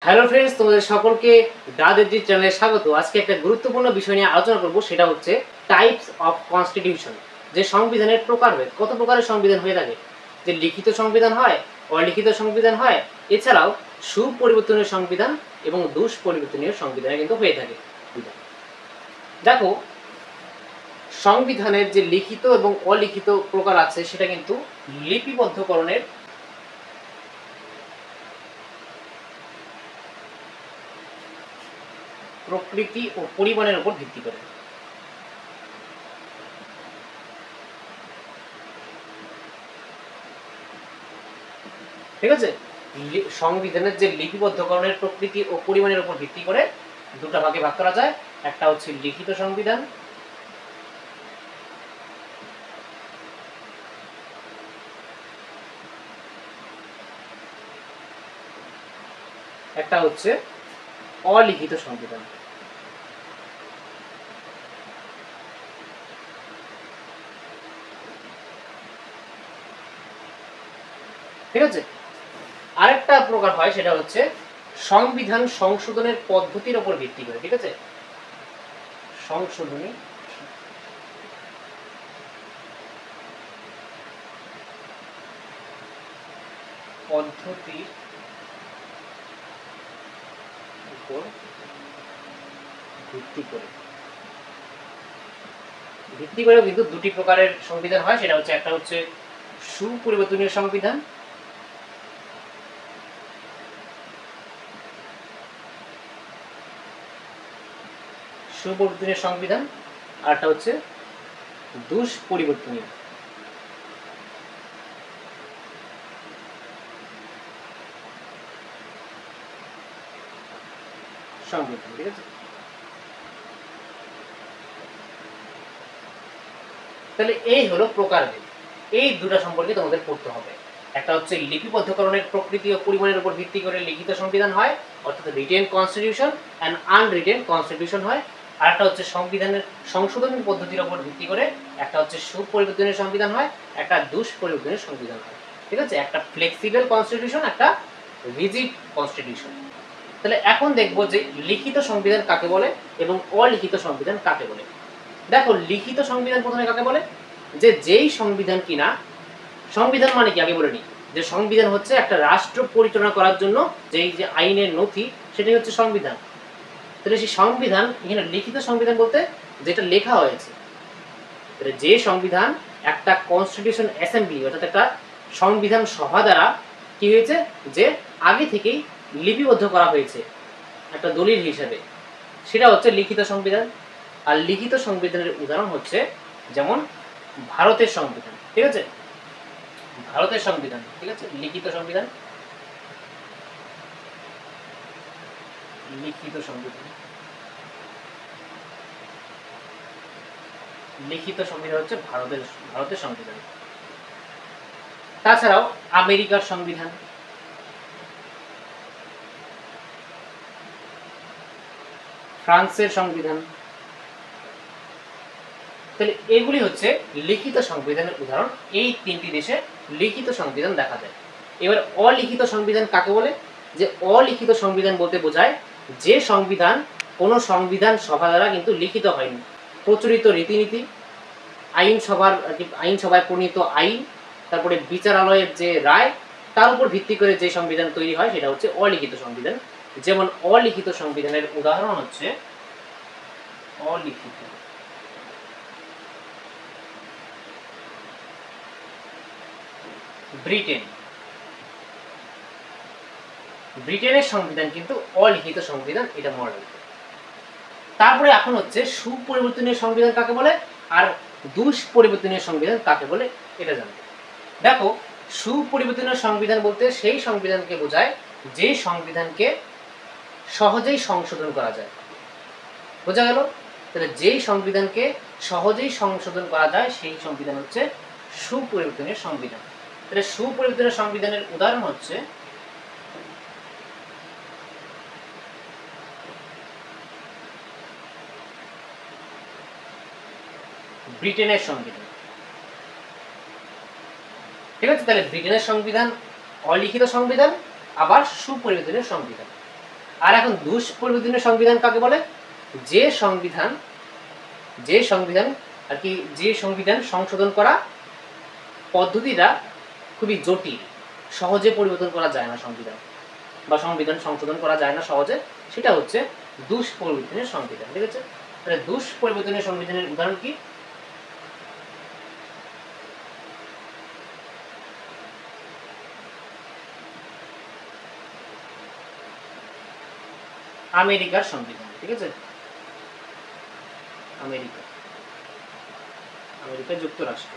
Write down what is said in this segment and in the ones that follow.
Hello friends, তোমাদের সকলকে দাদেরজি চ্যানেলে স্বাগত। আজকে একটা গুরুত্বপূর্ণ বিষয় নিয়ে আলোচনা করব, সেটা হচ্ছে টাইপস অফ কনস্টিটিউশন। যে সংবিধানের প্রকারভেদ, কত প্রকারের সংবিধান হয়ে থাকে। যে লিখিত সংবিধান হয়, অলিখিত সংবিধান হয়, এছাড়াও সুপরিবর্তনীয় সংবিধান এবং দুষ্পরিবর্তনীয় সংবিধান কিন্তু হয়ে থাকে। দেখো, সংবিধানের যে লিখিত এবং অলিখিত প্রকার আছে সেটা কিন্তু লিপিবদ্ধকরণের প্রকৃতি ও পরিমাণের উপর ভিত্তি করে। ঠিক আছে, সংবিধানের যে লিপিবদ্ধকরণের প্রকৃতি ও পরিমাণের উপর ভিত্তি করে দুটা ভাগে ভাগ করা যায়। একটা হচ্ছে লিখিত সংবিধান, একটা হচ্ছে অলিখিত সংবিধান। ঠিক আছে, আরেকটা প্রকার হয়, সেটা হচ্ছে সংবিধান সংশোধনের পদ্ধতির উপর ভিত্তি করে। ঠিক আছে, সংশোধনী পদ্ধতির উপর ভিত্তি করেও কিন্তু দুটি প্রকারের সংবিধান হয়। সেটা হচ্ছে, একটা হচ্ছে সুপরিবর্তনীয় সংবিধান, সুপরিবর্তনীয় সংবিধান, আর একটা হচ্ছে দুষ্পরিবর্তনীয় সংবিধান। ঠিক আছে, তাহলে এই হলো প্রকারভেদ। এই দুটা সম্পর্কে তোমাদের পড়তে হবে। একটা হচ্ছে লিপিবদ্ধকরণের প্রকৃতি ও পরিমাণের উপর ভিত্তি করে লিখিত সংবিধান হয়, অর্থাৎ written constitution and unwritten constitution হয়। আর একটা হচ্ছে সংবিধানের সংশোধনের পদ্ধতির উপর ভিত্তি করে একটা হচ্ছে সুপরিবর্তনীয় সংবিধান হয়, একটা দুষ্পরিবর্তনীয় সংবিধান হয়। ঠিক আছে, একটা ফ্লেক্সিবল কনস্টিটিউশন, একটা রিজিড কনস্টিটিউশন। তাহলে এখন দেখবো যে লিখিত সংবিধান কাকে বলে এবং অলিখিত সংবিধান কাকে বলে। দেখো, লিখিত সংবিধান প্রথমে কাকে বলে? যে যেই সংবিধান কিনা, সংবিধান মানে কি আগে বলে নি, যে সংবিধান হচ্ছে একটা রাষ্ট্র পরিচালনা করার জন্য যেই যে আইনের নথি, সেটাই হচ্ছে সংবিধান। তাহলে সেই সংবিধান, এখানে লিখিত সংবিধান বলতে যেটা লেখা হয়েছে, যে সংবিধান একটা কনস্টিটিউশন অ্যাসেম্বলি অর্থাৎ একটা সংবিধান সভা দ্বারা কি হয়েছে, যে আগে থেকেই লিপিবদ্ধ করা হয়েছে একটা দলিল হিসেবে, সেটা হচ্ছে লিখিত সংবিধান। আর লিখিত সংবিধানের উদাহরণ হচ্ছে যেমন ভারতের সংবিধান। ঠিক আছে, ভারতের সংবিধান, ঠিক আছে, লিখিত সংবিধান, লিখিত সংবিধান, লিখিত সংবিধান হচ্ছে ভারতের সংবিধান। তাছাড়াও আমেরিকার সংবিধান, ফ্রান্সের সংবিধান। তাহলে এগুলি হচ্ছে লিখিত সংবিধানের উদাহরণ। এই তিনটি দেশে লিখিত সংবিধান দেখা যায়। এবার অলিখিত সংবিধান কাকে বলে? যে অলিখিত সংবিধান বলতে বোঝায় যে সংবিধান কোনো সংবিধান সভা দ্বারা কিন্তু লিখিত হয়নি, প্রচলিত রীতিনীতি, আইনসভায় প্রণীত আইন, তারপরে বিচারালয়ের যে রায়, তার উপর ভিত্তি করে যে সংবিধান তৈরি হয় সেটা হচ্ছে অলিখিত সংবিধান। যেমন অলিখিত সংবিধানের উদাহরণ হচ্ছে অলিখিত ব্রিটেন। ব্রিটেনের সংবিধান কিন্তু অলিখিত সংবিধান, এটা মনে রাখবে। তারপরে এখন হচ্ছে সুপরিবর্তনীয় সংবিধান কাকে বলে আর দুষ্পরিবর্তনীয় সংবিধান কাকে বলে, এটা জানবে। দেখো, সুপরিবর্তনীয় সংবিধান বলতে সেই সংবিধানকে বোঝায় যে সংবিধানকে সহজেই সংশোধন করা যায়। বোঝা গেল? তাহলে যেই সংবিধানকে সহজেই সংশোধন করা যায় সেই সংবিধান হচ্ছে সুপরিবর্তনীয় সংবিধান। তাহলে সুপরিবর্তনীয় সংবিধানের উদাহরণ হচ্ছে ব্রিটেনের সংবিধান। ঠিক আছে, তাহলে ব্রিটেনের সংবিধান অলিখিত সংবিধান, আবার সুপরিবর্তনীয় সংবিধান। আর এখন দুষ্পরিবর্তনীয় সংবিধান কাকে বলে? যে সংবিধান আর কি, যে সংবিধান সংশোধন করা পদ্ধতিটা খুবই জটিল, সহজে পরিবর্তন করা যায় না সংবিধান, বা সংবিধান সংশোধন করা যায় না সহজে, সেটা হচ্ছে দুষ্পরিবর্তনীয় সংবিধান। ঠিক আছে, তাহলে দুষ্পরিবর্তনীয় সংবিধানের উদাহরণ কি? আমেরিকার সংবিধান। ঠিক আছে, আমেরিকা যুক্তরাষ্ট্র।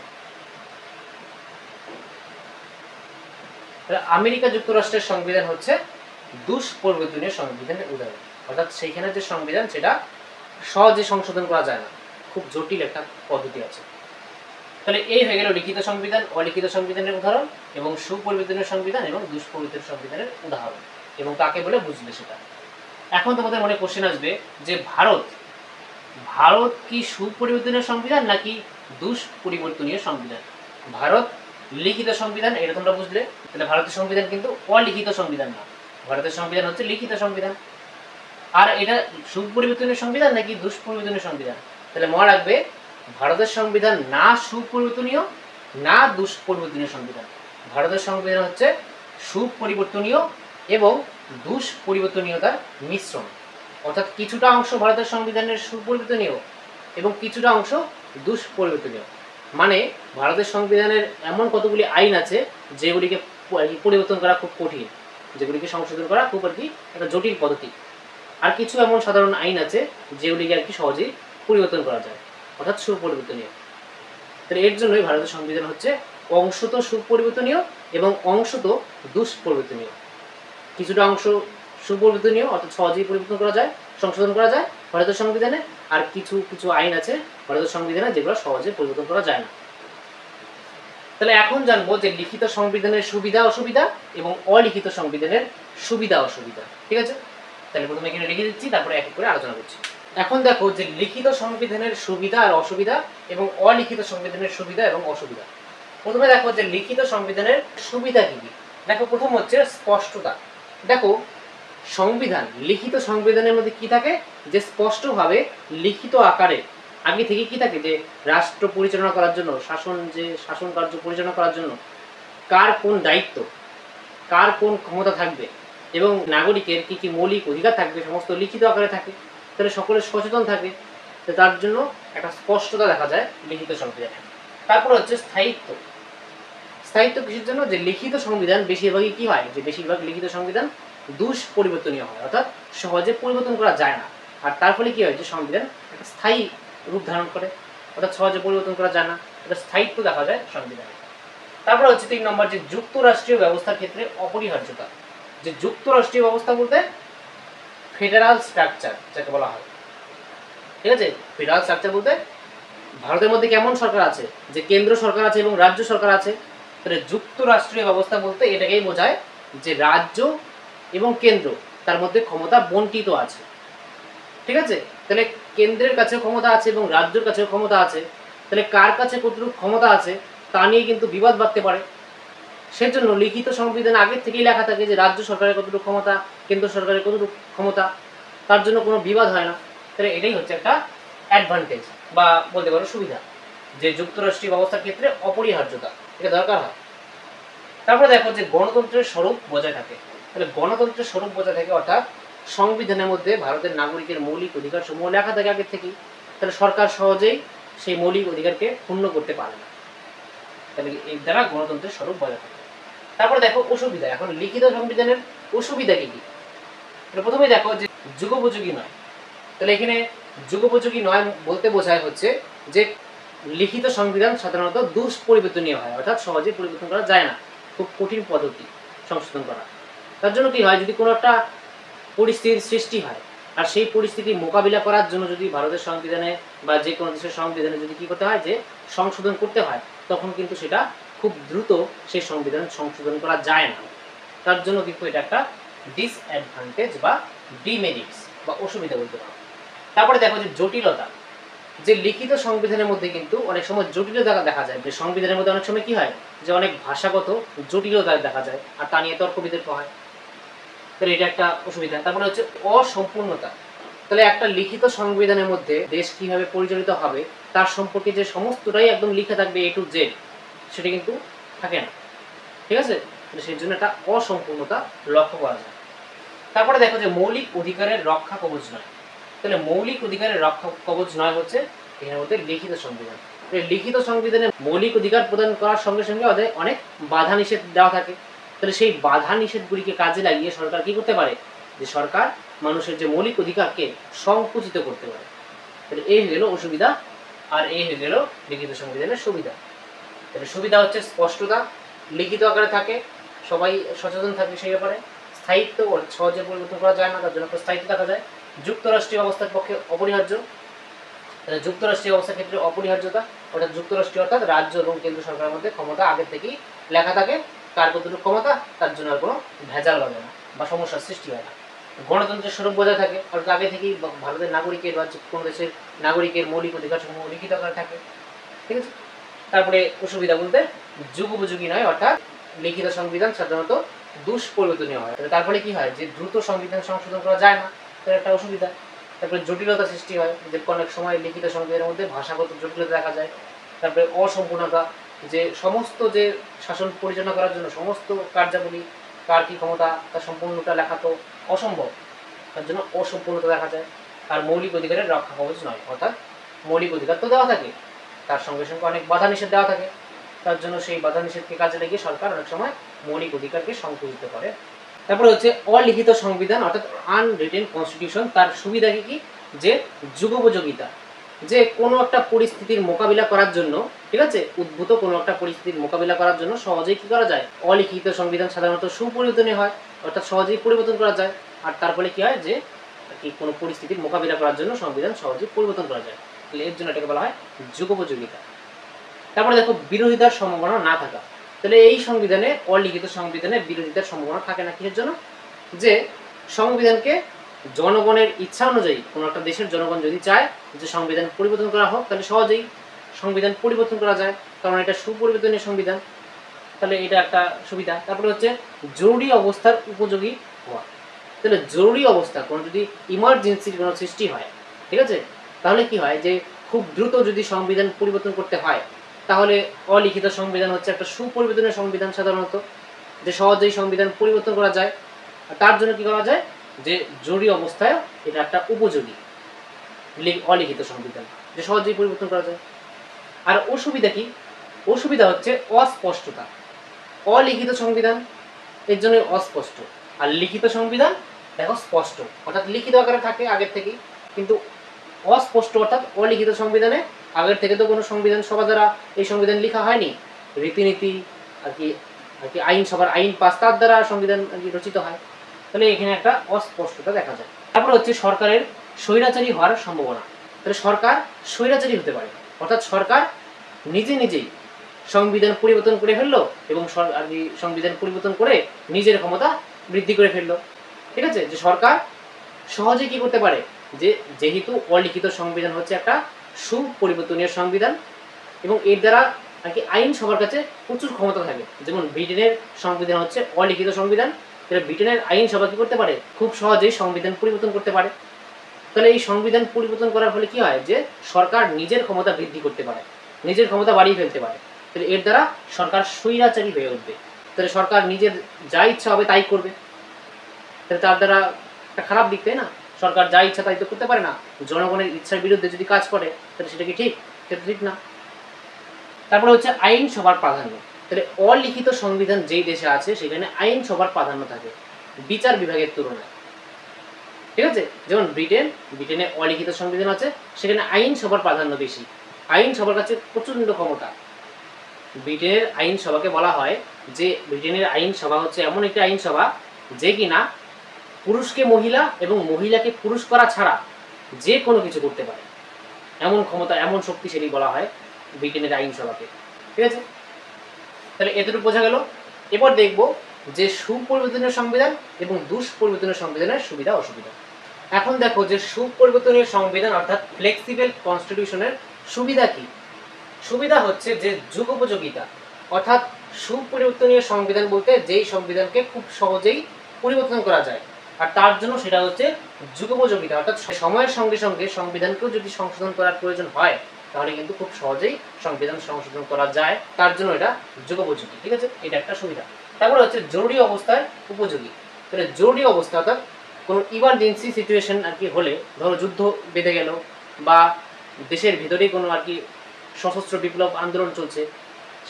আমেরিকা যুক্তরাষ্ট্রের সংবিধান হচ্ছে দুষ্পরিবর্তনীয় সংবিধানের উদাহরণ, অর্থাৎ সেইখানে যে সংবিধান সেটা সহজে সংশোধন করা যায় না, খুব জটিল একটা পদ্ধতি আছে। তাহলে এই হয়ে গেল লিখিত সংবিধান, অলিখিত সংবিধানের উদাহরণ, এবং সুপরিবর্তনীয় সংবিধান এবং দুষ্পরিবর্তনীয় সংবিধানের উদাহরণ, এবং কাকে বলে বুঝলে সেটা। এখন তোমাদের মনে কোশ্চেন আসবে যে ভারত কি সুপরিবর্তনীয় সংবিধান নাকি দুষ্পরিবর্তনীয় সংবিধান? ভারত লিখিত সংবিধান, এটা তোমরা বুঝলে। তাহলে ভারতের সংবিধান কিন্তু অলিখিত সংবিধান না, ভারতের সংবিধান হচ্ছে লিখিত সংবিধান। আর এটা সুপরিবর্তনীয় সংবিধান নাকি দুষ্পরিবর্তনীয় সংবিধান? তাহলে মনে রাখবে, ভারতের সংবিধান না সুপরিবর্তনীয় না দুষ্পরিবর্তনীয় সংবিধান। ভারতের সংবিধান হচ্ছে সুপরিবর্তনীয় এবং দুষ্পরিবর্তনীয়তার মিশ্রণ, অর্থাৎ কিছুটা অংশ ভারতের সংবিধানের সুপরিবর্তনীয় এবং কিছুটা অংশ দুষ্পরিবর্তনীয়। মানে ভারতের সংবিধানের এমন কতগুলি আইন আছে যেগুলিকে পরিবর্তন করা খুব কঠিন, যেগুলিকে সংশোধন করা খুব আর কি একটা জটিল পদ্ধতি। আর কিছু এমন সাধারণ আইন আছে যেগুলিকে আর কি সহজেই পরিবর্তন করা যায়, অর্থাৎ সুপরিবর্তনীয়। তাহলে এর জন্যই ভারতের সংবিধান হচ্ছে অংশত সুপরিবর্তনীয় এবং অংশত দুষ্পরিবর্তনীয়। কিছুটা অংশ সুপরিবর্তনীয়, অর্থাৎ সহজেই পরিবর্তন করা যায়, সংশোধন করা যায় ভারতের সংবিধানে, আর কিছু কিছু আইন আছে ভারতের সংবিধানে যেগুলো সহজে পরিবর্তন করা যায় না। তাহলে এখন জানবো যে লিখিত সংবিধানের সুবিধা অসুবিধা এবং অলিখিত সংবিধানের সুবিধা অসুবিধা। ঠিক আছে, তাহলে প্রথমে এখানে লিখে দিচ্ছি, তারপরে এক এক করে আলোচনা করছি। এখন দেখো যে লিখিত সংবিধানের সুবিধা আর অসুবিধা এবং অলিখিত সংবিধানের সুবিধা এবং অসুবিধা। প্রথমে দেখো যে লিখিত সংবিধানের সুবিধা কি কি। দেখো প্রথম হচ্ছে স্পষ্টতা। দেখো সংবিধান, লিখিত সংবিধানের মধ্যে কি থাকে, যে স্পষ্টভাবে লিখিত আকারে আগে থেকে কি থাকে, যে রাষ্ট্র পরিচালনা করার জন্য, শাসন কার্য পরিচালনা করার জন্য কার কোন দায়িত্ব, কার কোন ক্ষমতা থাকবে এবং নাগরিকের কি কি মৌলিক অধিকার থাকবে, সমস্ত লিখিত আকারে থাকে। তাহলে সকলে সচেতন থাকে, তার জন্য একটা স্পষ্টতা দেখা যায় লিখিত সংবিধানে। তারপর হচ্ছে স্থায়িত্ব। স্থায়িত্ব কিসের জন্য, যে লিখিত সংবিধান বেশিরভাগই কি হয়, যে বেশিরভাগ লিখিত সংবিধান দুষ্পরিবর্তনীয় হয়, অর্থাৎ সহজে পরিবর্তন করা যায় না। আর তার ফলে কি হয়, যে সংবিধান একটা স্থায়ী রূপ ধারণ করে, অর্থাৎ সহজে পরিবর্তন করা যায় না, এটা স্থায়িত্ব দেখা যায় সংবিধানে। তারপর হচ্ছে 3 নম্বর, যে যুক্তরাষ্ট্রীয় ব্যবস্থার ক্ষেত্রে অপরিহার্যতা। যে যুক্তরাষ্ট্রীয় ব্যবস্থা বলতে ফেডারাল স্ট্রাকচার যাকে বলা হয়। ঠিক আছে, ফেডারাল স্ট্রাকচার বলতে ভারতের মধ্যে কেমন সরকার আছে, যে কেন্দ্র সরকার আছে এবং রাজ্য সরকার আছে। তাহলে যুক্তরাষ্ট্রীয় ব্যবস্থা বলতে এটাকেই বোঝায় যে রাজ্য এবং কেন্দ্র তার মধ্যে ক্ষমতা বন্টিত আছে। ঠিক আছে, তাহলে কেন্দ্রের কাছেও ক্ষমতা আছে এবং রাজ্যের কাছেও ক্ষমতা আছে। তাহলে কার কাছে কতটুকু ক্ষমতা আছে তা নিয়ে কিন্তু বিবাদ বাড়তে পারে। সেজন্য লিখিত সংবিধান আগের থেকেই লেখা থাকে যে রাজ্য সরকারের কতটুকু ক্ষমতা, কেন্দ্র সরকারের কতটুকু ক্ষমতা, তার জন্য কোনো বিবাদ হয় না। তাহলে এটাই হচ্ছে একটা অ্যাডভান্টেজ বা বলতে পারো সুবিধা, যে যুক্তরাষ্ট্রীয় ব্যবস্থার ক্ষেত্রে অপরিহার্যতা এটা দরকার হয়। তারপরে দেখো যে গণতন্ত্রের স্বরূপ বজায় থাকে। তাহলে গণতন্ত্রের স্বরূপ বজায় থাকে, অর্থাৎ সংবিধানের মধ্যে ভারতের নাগরিকের মৌলিক অধিকার সমূহ লেখা থাকে আগের থেকেই, তাহলে সরকার সহজেই সেই মৌলিক অধিকারকে ক্ষুণ্ণ করতে পারে না। তাহলে এর দ্বারা গণতন্ত্রের স্বরূপ বজায় থাকে। তারপরে দেখো অসুবিধা। এখন লিখিত সংবিধানের অসুবিধা কি কি। প্রথমে দেখো যে যুগোপযোগী নয়। তাহলে এখানে যুগোপযোগী নয় বলতে বোঝায় হচ্ছে যে লিখিত সংবিধান সাধারণত দুষ্পরিবর্তনীয় হয়, অর্থাৎ সহজে পরিবর্তন করা যায় না, খুব কঠিন পদ্ধতি সংশোধন করা। তার জন্য কি হয়, যদি কোনো একটা পরিস্থিতির সৃষ্টি হয় আর সেই পরিস্থিতি মোকাবিলা করার জন্য যদি ভারতের সংবিধানে বা যে কোনো দেশের সংবিধানে যদি কি করতে হয়, যে সংশোধন করতে হয়, তখন কিন্তু সেটা খুব দ্রুত সেই সংবিধান সংশোধন করা যায় না। তার জন্য কিন্তু এটা একটা ডিসঅ্যাডভান্টেজ বা ডিমেরিটস বা অসুবিধা বলতে পারো। তারপরে দেখো যে জটিলতা। যে লিখিত সংবিধানের মধ্যে কিন্তু অনেক সময় জটিলতা দেখা যায়, যে সংবিধানের মধ্যে অনেক সময় কি হয়, যে অনেক ভাষাগত জটিলতা দেখা যায়, আর তা নিয়ে তর্ক বিতর্ক হয়। তাহলে এটা একটা অসুবিধা। তারপরে হচ্ছে অসম্পূর্ণতা। তাহলে একটা লিখিত সংবিধানের মধ্যে দেশ কিভাবে পরিচালিত হবে তার সম্পর্কে যে সমস্তটাই একদম লিখে থাকবে A to Z, সেটা কিন্তু থাকে না। ঠিক আছে, সেই জন্য একটা অসম্পূর্ণতা লক্ষ্য করা যায়। তারপরে দেখো যে মৌলিক অধিকারের রক্ষা কবচ নয়। তাহলে মৌলিক অধিকারের রক্ষা কবচ নয় হচ্ছে এর মধ্যে লিখিত সংবিধান। লিখিত সংবিধানে মৌলিক অধিকার প্রদান করার সঙ্গে সঙ্গে ওদের অনেক বাধা নিষেধ দেওয়া থাকে। তাহলে সেই বাধা নিষেধগুলিকে কাজে লাগিয়ে সরকার কি করতে পারে, যে সরকার মানুষের যে মৌলিক অধিকারকে সংকুচিত করতে পারে। তাহলে এই হয়ে গেল অসুবিধা, আর এই হয়ে গেল লিখিত সংবিধানের সুবিধা। তাহলে সুবিধা হচ্ছে স্পষ্টতা, লিখিত আকারে থাকে, সবাই সচেতন থাকে সেই ব্যাপারে। স্থায়িত্ব সহজে পরিবর্তন করা যায় না, তার জন্য স্থায়িত্ব দেখা যায়। যুক্তরাষ্ট্রীয় অবস্থার পক্ষে অপরিহার্য। তাহলে যুক্তরাষ্ট্রীয় অবস্থার ক্ষেত্রে অপরিহার্যতা, অর্থাৎ যুক্তরাষ্ট্রীয় অর্থাৎ রাজ্য এবং কেন্দ্র সরকারের মধ্যে ক্ষমতা আগের থেকেই লেখা থাকে, কার কতটুকু ক্ষমতা, তার জন্য আর কোনো ভেজাল হবে না বা সমস্যার সৃষ্টি হয় না। গণতন্ত্রের স্বরূপ বজায় থাকে, অর্থাৎ আগে থেকেই ভারতের নাগরিকের বা কোনো দেশের নাগরিকের মৌলিক অধিকার সমূহ লিখিত আকারে থাকে। ঠিক আছে। তারপরে অসুবিধা বলতে যুগোপযোগী নয়, অর্থাৎ লিখিত সংবিধান সাধারণত দুষ্পরিবর্তনীয় হয়। তার ফলে কি হয়, যে দ্রুত সংবিধান সংশোধন করা যায় না, তার একটা অসুবিধা। তারপরে জটিলতা সৃষ্টি হয়, যে অনেক সময় লিখিত সংবিধানের মধ্যে ভাষাগত জটিলতা দেখা যায়। তারপরে অসম্পূর্ণতা, যে সমস্ত যে শাসন পরিচালনা করার জন্য সমস্ত কার্যাবলী, কার কি ক্ষমতা, তার সম্পূর্ণটা লেখা তো অসম্ভব, তার জন্য অসম্পূর্ণতা দেখা যায়। আর মৌলিক অধিকারের রক্ষা কবচ নয়, অর্থাৎ মৌলিক অধিকার তো দেওয়া থাকে, তার সঙ্গে সঙ্গে অনেক বাধা নিষেধ দেওয়া থাকে, তার জন্য সেই বাধা নিষেধকে কাজে লাগিয়ে সরকার অনেক সময় মৌলিক অধিকারকে সংকুচিত করে। তারপরে হচ্ছে অলিখিত সংবিধান, অর্থাৎ আনরিটেন কনস্টিটিউশন। তার সুবিধা কি, যে যুগোপযোগিতা, যে কোনো একটা পরিস্থিতির মোকাবিলা করার জন্য, ঠিক আছে, উদ্ভূত কোনো একটা পরিস্থিতির মোকাবিলা করার জন্য সহজেই কি করা যায়, অলিখিত সংবিধান সাধারণত সুপরিবর্তনীয় হয়, অর্থাৎ সহজেই পরিবর্তন করা যায়। আর তার ফলে কি হয়, যে কি কোনো পরিস্থিতির মোকাবিলা করার জন্য সংবিধান সহজেই পরিবর্তন করা যায়। তাহলে এর জন্য এটাকে বলা হয় যুগোপযোগিতা। তারপরে দেখো বিরোধিতার সম্ভাবনা না থাকা। তাহলে এই সংবিধানে, অলিখিত সংবিধানে বিরোধিতার সম্ভাবনা থাকে না। কিসের জন্য, যে সংবিধানকে জনগণের ইচ্ছা অনুযায়ী কোনো একটা দেশের জনগণ যদি চায় যে সংবিধান পরিবর্তন করা হোক, তাহলে সহজেই সংবিধান পরিবর্তন করা যায়, কারণ এটা সুপরিবর্তনীয় সংবিধান। তাহলে এটা একটা সুবিধা। তারপরে হচ্ছে জরুরি অবস্থার উপযোগী হওয়া। তাহলে জরুরি অবস্থা, কোনো যদি ইমার্জেন্সির কোনো সৃষ্টি হয়, ঠিক আছে, তাহলে কি হয়, যে খুব দ্রুত যদি সংবিধান পরিবর্তন করতে হয়, তাহলে অলিখিত সংবিধান হচ্ছে একটা সুপরিবর্তনীয় সংবিধান সাধারণত, যে সহজেই সংবিধান পরিবর্তন করা যায়। আর তার জন্য কি করা যায়, যে জরুরি অবস্থায় এটা একটা উপযোগী অলিখিত সংবিধান, যে সহজেই পরিবর্তন করা যায়। আর অসুবিধা কি, অসুবিধা হচ্ছে অস্পষ্টতা। অলিখিত সংবিধান এর জন্য অস্পষ্ট, আর লিখিত সংবিধান দেখো স্পষ্ট, অর্থাৎ লিখিত আকারে থাকে আগের থেকেই, কিন্তু অস্পষ্ট অর্থাৎ অলিখিত সংবিধানে আগের থেকে তো কোনো সংবিধান সভা দ্বারা এই সংবিধান লেখা হয়নি, রীতিনীতি আর কি আইন সভার আইন পাস তার দ্বারা সংবিধান আর কি রচিত হয়। তাহলে এখানে একটা অস্পষ্টতা দেখা যায়। তারপরে হচ্ছে সরকারের স্বৈরাচারী হওয়ার সম্ভাবনা। তাহলে সরকার স্বৈরাচারী হতে পারে, অর্থাৎ সরকার নিজেই সংবিধান পরিবর্তন করে ফেললো এবং সংবিধান পরিবর্তন করে নিজের ক্ষমতা বৃদ্ধি করে ফেললো। ঠিক আছে, যে সরকার সহজে কি করতে পারে, যে যেহেতু অলিখিত সংবিধান হচ্ছে একটা সুপরিবর্তনীয় সংবিধান এবং এর দ্বারা আর কি আইন সবার কাছে প্রচুর ক্ষমতা থাকে। যেমন ব্রিটেনের সংবিধান হচ্ছে অলিখিত সংবিধান, তাহলে ব্রিটেনের আইন সভা কি করতে পারে, খুব সহজেই সংবিধান পরিবর্তন করতে পারে। তাহলে এই সংবিধান পরিবর্তন করার ফলে কি হয়, যে সরকার নিজের ক্ষমতা বৃদ্ধি করতে পারে, নিজের ক্ষমতা বাড়িয়ে ফেলতে পারে। তাহলে এর দ্বারা সরকার স্বৈরাচারী হয়ে উঠবে। তাহলে সরকার নিজের যা ইচ্ছা হবে তাই করবে, তাহলে তার দ্বারা একটা খারাপ দিক, তাই না? সরকার যা ইচ্ছা তাই তো করতে পারে না, জনগণের ইচ্ছার বিরুদ্ধে যদি কাজ করে তাহলে সেটা কি ঠিক, সেটা ঠিক না। তারপরে হচ্ছে আইন সভার প্রাধান্য। তাহলে অলিখিত সংবিধান যেই দেশে আছে সেখানে আইন সভার প্রাধান্য থাকে বিচার বিভাগের তুলনায়। ঠিক আছে, যেমন ব্রিটেনে অলিখিত সংবিধান আছে, সেখানে আইন সভার প্রাধান্য বেশি, আইন সভার কাছে প্রচন্ড ক্ষমতা। ব্রিটেনের আইন সভাকে বলা হয় যে ব্রিটেনের আইন সভা হচ্ছে এমন একটি আইন সভা যে কিনা পুরুষকে মহিলা এবং মহিলাকে পুরুষ করা ছাড়া যে কোনো কিছু করতে পারে, এমন ক্ষমতা, এমন শক্তিশালী বলা হয় ব্রিটেনের আইনসভাকে। ঠিক আছে, তাহলে এতটুকু বোঝা গেল। এবার দেখব যে সুপরিবর্তনীয় সংবিধান এবং দুষ্পরিবর্তনীয় সংবিধানের সুবিধা অসুবিধা। এখন দেখো যে সুপরিবর্তনীয় সংবিধান অর্থাৎ ফ্লেক্সিবল কনস্টিটিউশনের সুবিধা কি। সুবিধা হচ্ছে যে যুগোপযোগিতা, অর্থাৎ সুপরিবর্তনীয় সংবিধান বলতে যেই সংবিধানকে খুব সহজেই পরিবর্তন করা যায়, আর তার জন্য সেটা হচ্ছে যুগোপযোগিতা, অর্থাৎ সময়ের সঙ্গে সঙ্গে সংবিধানকেও যদি সংশোধন করার প্রয়োজন হয় তাহলে কিন্তু খুব সহজেই সংবিধান সংশোধন করা যায়, তার জন্য এটা যুগোপযোগী। ঠিক আছে, এটা একটা সুবিধা। তারপরে হচ্ছে জরুরি অবস্থায় উপযোগী। তাহলে জরুরি অবস্থা অর্থাৎ কোনো ইমার্জেন্সি সিচুয়েশন আর কি হলে, ধরো যুদ্ধ বেঁধে গেল বা দেশের ভিতরেই কোনো আর কি সশস্ত্র বিপ্লব আন্দোলন চলছে,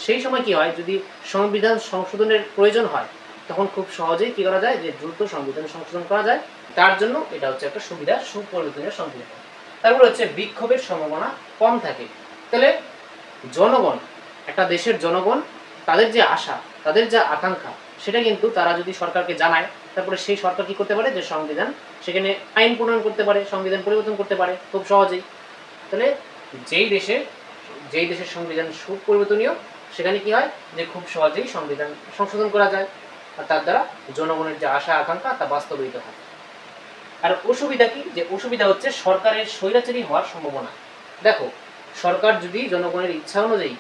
সেই সময় কি হয়, যদি সংবিধান সংশোধনের প্রয়োজন হয় তখন খুব সহজেই কী করা যায়, যে দ্রুত সংবিধান সংশোধন করা যায়, তার জন্য এটা হচ্ছে একটা সুবিধা সুপরিবর্তনীয় সংবিধান। তারপরে হচ্ছে বিক্ষোভের সম্ভাবনা কম থাকে। তাহলে জনগণ, একটা দেশের জনগণ, তাদের যে আশা, তাদের যে আকাঙ্ক্ষা, সেটা কিন্তু তারা যদি সরকারকে জানায়, তারপরে সেই সরকার কী করতে পারে, যে সংবিধান সেখানে আইন প্রণয়ন করতে পারে, সংবিধান পরিবর্তন করতে পারে খুব সহজেই। তাহলে যেই দেশের সংবিধান সুপরিবর্তনীয়, সেখানে কি হয়, যে খুব সহজেই সংবিধান সংশোধন করা যায়, আর তার দ্বারা জনগণের যে আশা আকাঙ্ক্ষা তা বাস্তবায়িত হয়। আর অসুবিধা কি, যে অসুবিধা হচ্ছে সরকারের স্বৈরাচারী হওয়ার সম্ভাবনা। দেখো, সরকার যদি জনগণের ইচ্ছা অনুযায়ী,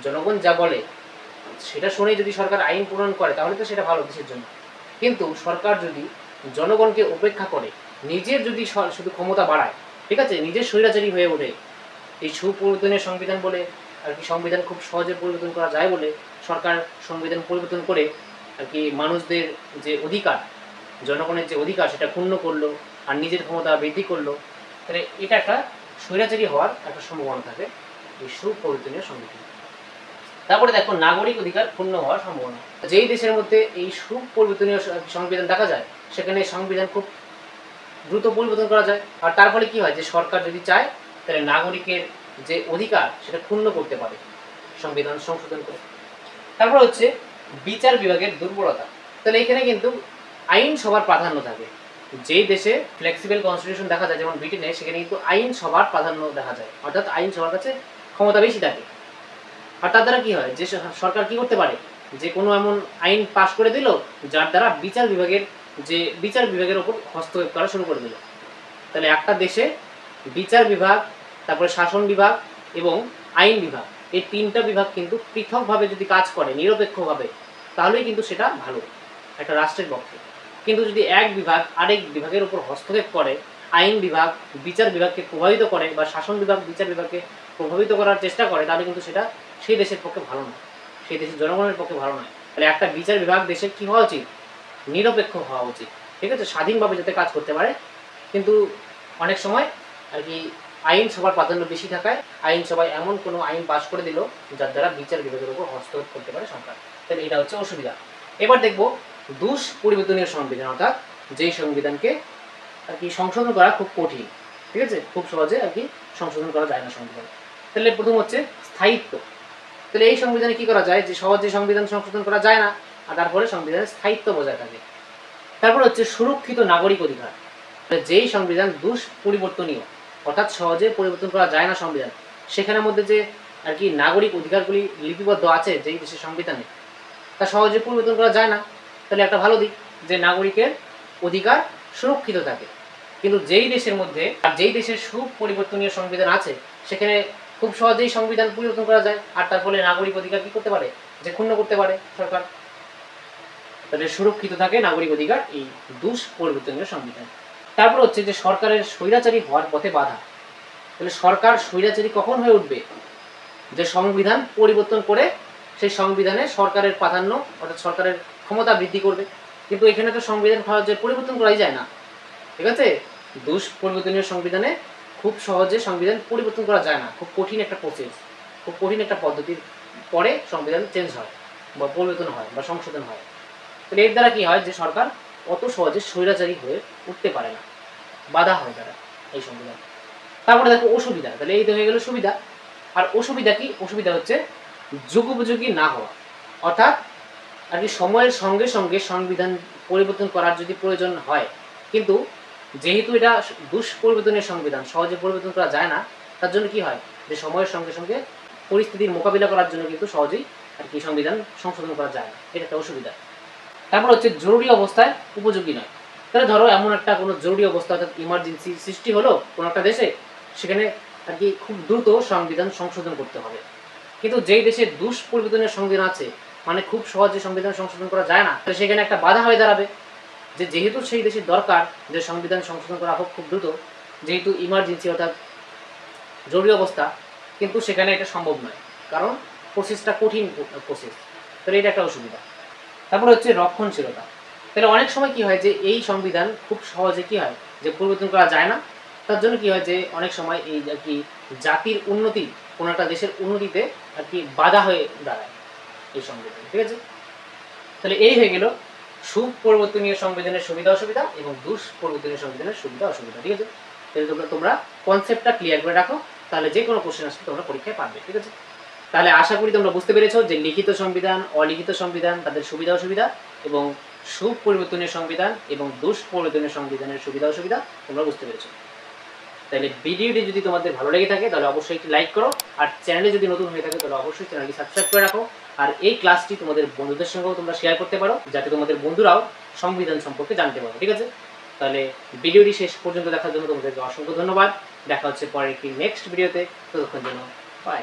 জনগণ যা বলে সেটা শুনেই যদি সরকার আইন প্রণয়ন করে তাহলে তো সেটা ভালো দেশের জন্য। কিন্তু সরকার যদি জনগণকে উপেক্ষা করে, নিজের যদি শুধু ক্ষমতা বাড়ায়, ঠিক আছে, নিজের স্বৈরাচারী হয়ে ওঠে, এই সুপরিবর্তনের সংবিধান বলে আর কি সংবিধান খুব সহজে পরিবর্তন করা যায় বলে সরকার সংবিধান পরিবর্তন করে আর কি মানুষদের যে অধিকার, জনগণের যে অধিকার সেটা ক্ষুণ্ণ করলো আর নিজের ক্ষমতা বৃদ্ধি করলো, তাহলে এটা একটা স্বৈরাচারী হওয়ার একটা সম্ভাবনা থাকে এই সুপরিবর্তনীয় সংবিধান। তারপরে দেখো, নাগরিক অধিকার ক্ষুণ্ণ হওয়ার সম্ভাবনা। যেই দেশের মধ্যে এই সুপরিবর্তনীয় সংবিধান দেখা যায়, সেখানে সংবিধান খুব দ্রুত পরিবর্তন করা যায়, আর তার ফলে কি হয়, যে সরকার যদি চায় তাহলে নাগরিকের যে অধিকার সেটা ক্ষুণ্ণ করতে পারে সংবিধান সংশোধন করে। তারপর হচ্ছে বিচার বিভাগের দুর্বলতা। তাহলে এখানে কিন্তু আইন সবার প্রাধান্য থাকে। যেই দেশে ফ্লেক্সিবল কনস্টিটিউশন দেখা যায়, যেমন ব্রিটেনে, সেখানে কিন্তু আইন সবার প্রাধান্য দেখা যায়, অর্থাৎ আইন সবার কাছে ক্ষমতা বেশি থাকে। আর তার দ্বারা কি হয়, যে সরকার কি করতে পারে, যে কোনো এমন আইন পাশ করে দিল যার দ্বারা বিচার বিভাগের ওপর হস্তক্ষেপ করা শুরু করে দিল। তাহলে একটা দেশে বিচার বিভাগ, তারপরে শাসন বিভাগ এবং আইন বিভাগ, এই তিনটা বিভাগ কিন্তু পৃথকভাবে যদি কাজ করে নিরপেক্ষভাবে, তাহলেই কিন্তু সেটা ভালো একটা রাষ্ট্রের পক্ষে। কিন্তু যদি এক বিভাগ আরেক বিভাগের উপর হস্তক্ষেপ করে, আইন বিভাগ বিচার বিভাগকে প্রভাবিত করে বা শাসন বিভাগ বিচার বিভাগকে প্রভাবিত করার চেষ্টা করে, তাহলে কিন্তু সেটা সেই দেশের পক্ষে ভালো নয়, সেই দেশের জনগণের পক্ষে ভালো নয়। তাহলে একটা বিচার বিভাগ দেশের কী হওয়া উচিত, নিরপেক্ষ হওয়া উচিত, ঠিক আছে, স্বাধীনভাবে যাতে কাজ করতে পারে। কিন্তু অনেক সময় আর কি আইন সবার প্রাধান্য বেশি থাকায় আইনসভায় এমন কোনো আইন পাশ করে দিল যার দ্বারা বিচার বিভাগের উপর হস্তক্ষেপ করতে পারে সরকার। তাহলে এটা হচ্ছে অসুবিধা। এবার দেখবো দুষ্পরিবর্তনীয় সংবিধান, অর্থাৎ যেই সংবিধানকে আর কি সংশোধন করা খুব কঠিন, ঠিক আছে, খুব সহজে আর কি সংশোধন করা যায় না সংবিধান। তাহলে প্রথম হচ্ছে স্থায়িত্ব। তাহলে এই সংবিধানে কি করা যায়, যে সহজে সংবিধান সংশোধন করা যায় না, আর তারপরে সংবিধানের স্থায়িত্ব বজায় থাকে। তারপর হচ্ছে সুরক্ষিত নাগরিক অধিকার। যেই সংবিধান দুষ্পরিবর্তনীয়, অর্থাৎ সহজে পরিবর্তন করা যায় না সংবিধান, সেখানের মধ্যে যে আর কি নাগরিক অধিকারগুলি লিপিবদ্ধ আছে যেই দেশের সংবিধানে, তা সহজে পরিবর্তন করা যায় না। তাহলে একটা ভালো দিক, যে নাগরিকের অধিকার সুরক্ষিত থাকে। কিন্তু যেই দেশের মধ্যে আর যেই দেশের সুপরিবর্তনীয় সংবিধান আছে, সেখানে খুব সহজেই সংবিধান পরিবর্তন করা যায়, আর তার ফলে নাগরিক অধিকার কি করতে পারে, যে ক্ষুণ্ণ করতে পারে সরকার। তাহলে সুরক্ষিত থাকে নাগরিক অধিকার এই দুষ্পরিবর্তনীয় সংবিধান। তারপর হচ্ছে যে সরকারের স্বৈরাচারী হওয়ার পথে বাধা। তাহলে সরকার স্বৈরাচারী কখন হয়ে উঠবে, যে সংবিধান পরিবর্তন করে সেই সংবিধানে সরকারের প্রাধান্য, অর্থাৎ সরকারের ক্ষমতা বৃদ্ধি করবে। কিন্তু এখানে তো সংবিধান সহজে পরিবর্তন করাই যায় না, ঠিক আছে, দুষ্পরিবর্তনীয় সংবিধানে খুব সহজে সংবিধান পরিবর্তন করা যায় না, খুব কঠিন একটা প্রসেস, খুব কঠিন একটা পদ্ধতির পরে সংবিধান চেঞ্জ হয় বা পরিবর্তন হয় বা সংশোধন হয়। তাহলে এর দ্বারা কি হয়, যে সরকার অত সহজে স্বৈরাচারী হয়ে উঠতে পারে না, বাধা হয় তারা এই সংবিধান। তারপরে দেখো অসুবিধা। তাহলে এই তো হয়ে গেল সুবিধা। আর অসুবিধা কি, অসুবিধা হচ্ছে যুগোপযোগী না হওয়া, অর্থাৎ আর কি সময়ের সঙ্গে সঙ্গে সংবিধান পরিবর্তন করার যদি প্রয়োজন হয়, কিন্তু যেহেতু এটা দুষ্পরিবর্তনীয় সংবিধান, সহজে পরিবর্তন করা যায় না, তার জন্য কি হয়, যে সময়ের সঙ্গে সঙ্গে পরিস্থিতির মোকাবিলা করার জন্য কিন্তু সহজেই আর কি সংবিধান সংশোধন করা যায় না, এটা একটা অসুবিধা। তারপর হচ্ছে জরুরি অবস্থায় উপযোগী নয়। তাহলে ধরো এমন একটা কোনো জরুরি অবস্থা, অর্থাৎ ইমার্জেন্সি সৃষ্টি হলো কোনো একটা দেশে, সেখানে আর কি খুব দ্রুত সংবিধান সংশোধন করতে হবে। কিন্তু যেই দেশে দুষ্পরিবর্তনীয় সংবিধান আছে, মানে খুব সহজে সংবিধান সংশোধন করা যায় না, সেখানে একটা বাধা হয়ে দাঁড়াবে। যে যেহেতু সেই দেশের দরকার যে সংবিধান সংশোধন করা হোক খুব দ্রুত, যেহেতু ইমার্জেন্সি অর্থাৎ জরুরি অবস্থা, কিন্তু সেখানে এটা সম্ভব নয়, কারণ প্রসেসটা কঠিন প্রসেস। তাহলে এটা একটা অসুবিধা। তারপরে হচ্ছে রক্ষণশীলতা। তাহলে অনেক সময় কি হয় যে এই সংবিধান খুব সহজে কি হয় যে পরিবর্তন করা যায় না। তার জন্য কি হয় যে অনেক সময় এই আর কি জাতির উন্নতি, কোনো একটা দেশের উন্নতিতে আর কি বাধা হয়ে দাঁড়ায় এই সংবিধান। ঠিক আছে, তাহলে এই হয়ে গেল সুপরিবর্তনীয় সংবিধানের সুবিধা অসুবিধা এবং দুষ্পরিবর্তনীয় সংবিধানের সুবিধা অসুবিধা। ঠিক আছে, তাহলে তোমরা কনসেপ্টটা ক্লিয়ার করে রাখো, তাহলে যে কোনো কোশ্চেন আসলে তোমরা পরীক্ষায় পারবে। ঠিক আছে, তাহলে আশা করি তোমরা বুঝতে পেরেছো যে লিখিত সংবিধান, অলিখিত সংবিধান, তাদের সুবিধা অসুবিধা, এবং সুপরিবর্তনীয় সংবিধান এবং দুষ্পরিবর্তনীয় সংবিধানের সুবিধা অসুবিধা তোমরা বুঝতে পেরেছো। তাহলে ভিডিওটি যদি তোমাদের ভালো লেগে থাকে তাহলে অবশ্যই একটি লাইক করো, আর চ্যানেলে যদি নতুন হয়ে থাকে তাহলে অবশ্যই চ্যানেলটি সাবস্ক্রাইব করে রাখো, আর এই ক্লাসটি তোমাদের বন্ধুদের সঙ্গেও তোমরা শেয়ার করতে পারো, যাতে তোমাদের বন্ধুরাও সংবিধান সম্পর্কে জানতে পারো। ঠিক আছে, তাহলে ভিডিওটি শেষ পর্যন্ত দেখার জন্য তোমাদেরকে অসংখ্য ধন্যবাদ। দেখা হচ্ছে পরের একটি নেক্সট ভিডিওতে, ততক্ষণ জন্য বাই।